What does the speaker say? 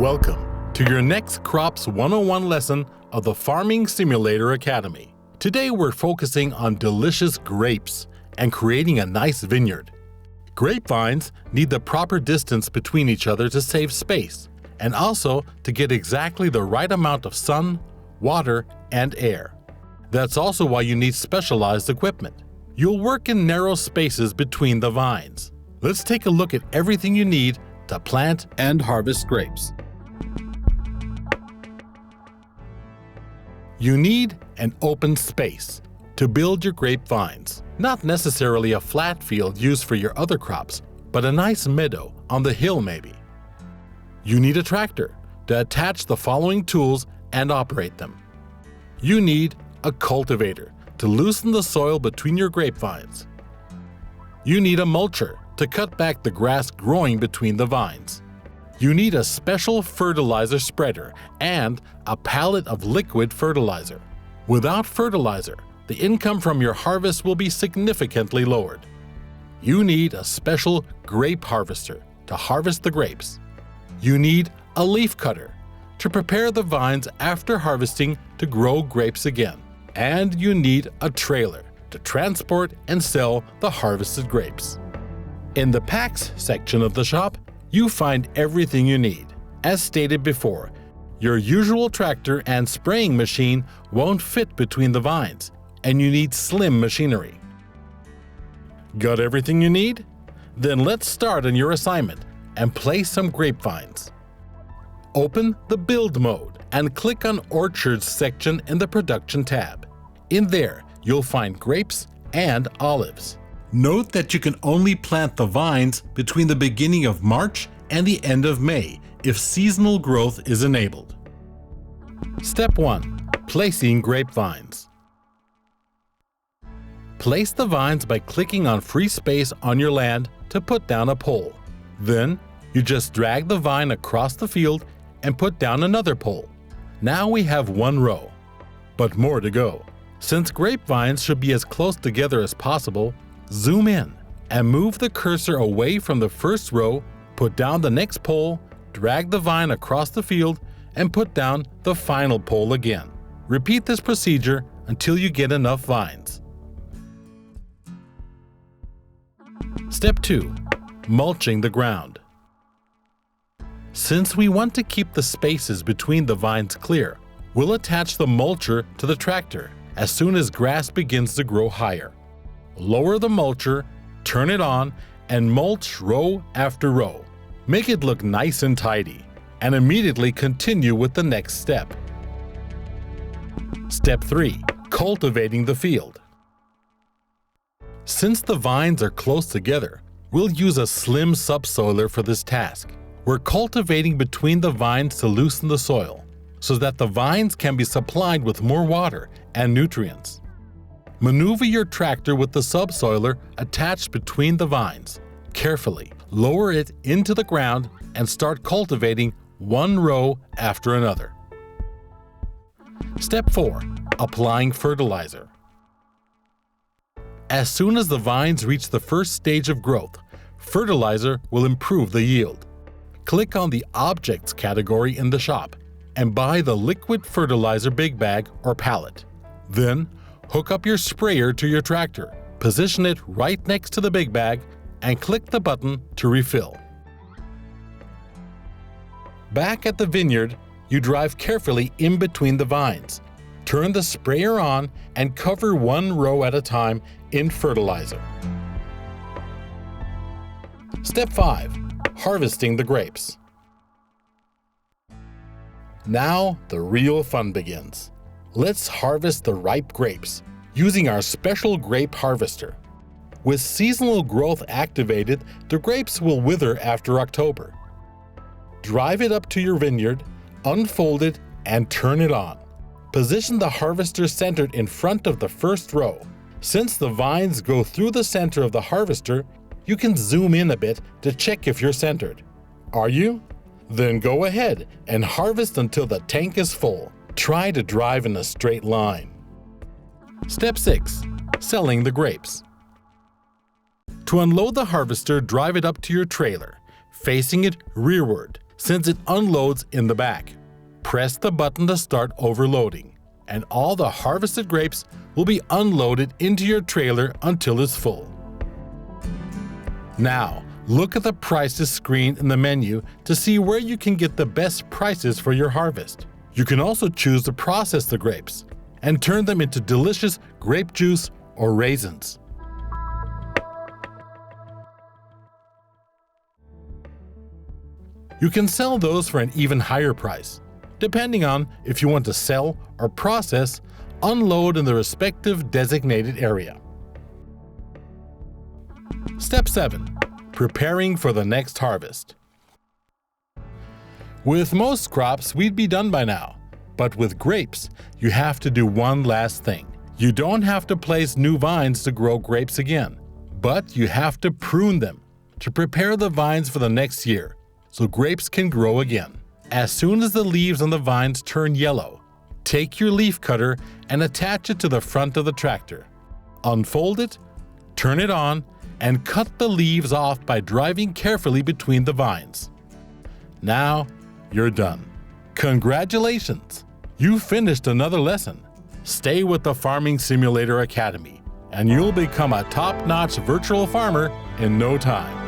Welcome to your next Crops 101 lesson of the Farming Simulator Academy. Today we're focusing on delicious grapes and creating a nice vineyard. Grapevines need the proper distance between each other to save space, and also to get exactly the right amount of sun, water, and air. That's also why you need specialized equipment. You'll work in narrow spaces between the vines. Let's take a look at everything you need to plant and harvest grapes. You need an open space to build your grapevines. Not necessarily a flat field used for your other crops, but a nice meadow on the hill maybe. You need a tractor to attach the following tools and operate them. You need a cultivator to loosen the soil between your grapevines. You need a mulcher to cut back the grass growing between the vines. You need a special fertilizer spreader and a pallet of liquid fertilizer. Without fertilizer, the income from your harvest will be significantly lowered. You need a special grape harvester to harvest the grapes. You need a leaf cutter to prepare the vines after harvesting to grow grapes again. And you need a trailer to transport and sell the harvested grapes. In the packs section of the shop, you find everything you need. As stated before, your usual tractor and spraying machine won't fit between the vines, and you need slim machinery. Got everything you need? Then let's start on your assignment and place some grapevines. Open the Build mode and click on Orchards section in the Production tab. In there, you'll find grapes and olives. Note that you can only plant the vines between the beginning of March and the end of May if seasonal growth is enabled. Step 1. Placing grapevines. Place the vines by clicking on free space on your land to put down a pole. Then, you just drag the vine across the field and put down another pole. Now we have one row, but more to go. Since grapevines should be as close together as possible, zoom in and move the cursor away from the first row, put down the next pole, drag the vine across the field, and put down the final pole again. Repeat this procedure until you get enough vines. Step 2. Mulching the ground. Since we want to keep the spaces between the vines clear, we'll attach the mulcher to the tractor as soon as grass begins to grow higher. Lower the mulcher, turn it on, and mulch row after row. Make it look nice and tidy, and immediately continue with the next step. Step 3. Cultivating the field. Since the vines are close together, we'll use a slim subsoiler for this task. We're cultivating between the vines to loosen the soil, so that the vines can be supplied with more water and nutrients. Maneuver your tractor with the subsoiler attached between the vines. Carefully lower it into the ground and start cultivating one row after another. Step 4. Applying fertilizer. As soon as the vines reach the first stage of growth, fertilizer will improve the yield. Click on the Objects category in the shop and buy the liquid fertilizer big bag or pallet. Then, hook up your sprayer to your tractor, position it right next to the big bag, and click the button to refill. Back at the vineyard, you drive carefully in between the vines. Turn the sprayer on and cover one row at a time in fertilizer. Step 5. Harvesting the grapes. Now the real fun begins. Let's harvest the ripe grapes using our special grape harvester. With seasonal growth activated, the grapes will wither after October. Drive it up to your vineyard, unfold it, and turn it on. Position the harvester centered in front of the first row. Since the vines go through the center of the harvester, you can zoom in a bit to check if you're centered. Are you? Then go ahead and harvest until the tank is full. Try to drive in a straight line. Step 6. Selling the grapes. To unload the harvester, drive it up to your trailer, facing it rearward. since it unloads in the back. Press the button to start overloading, and all the harvested grapes will be unloaded into your trailer until it's full. Now, look at the prices screen in the menu to see where you can get the best prices for your harvest. You can also choose to process the grapes and turn them into delicious grape juice or raisins. You can sell those for an even higher price, depending on if you want to sell or process, unload in the respective designated area. Step 7. Preparing for the next harvest. With most crops, we'd be done by now, but with grapes, you have to do one last thing. You don't have to place new vines to grow grapes again, but you have to prune them to prepare the vines for the next year, so grapes can grow again. As soon as the leaves on the vines turn yellow, take your leaf cutter and attach it to the front of the tractor. Unfold it, turn it on, and cut the leaves off by driving carefully between the vines. Now, you're done. Congratulations! You finished another lesson. Stay with the Farming Simulator Academy, and you'll become a top-notch virtual farmer in no time.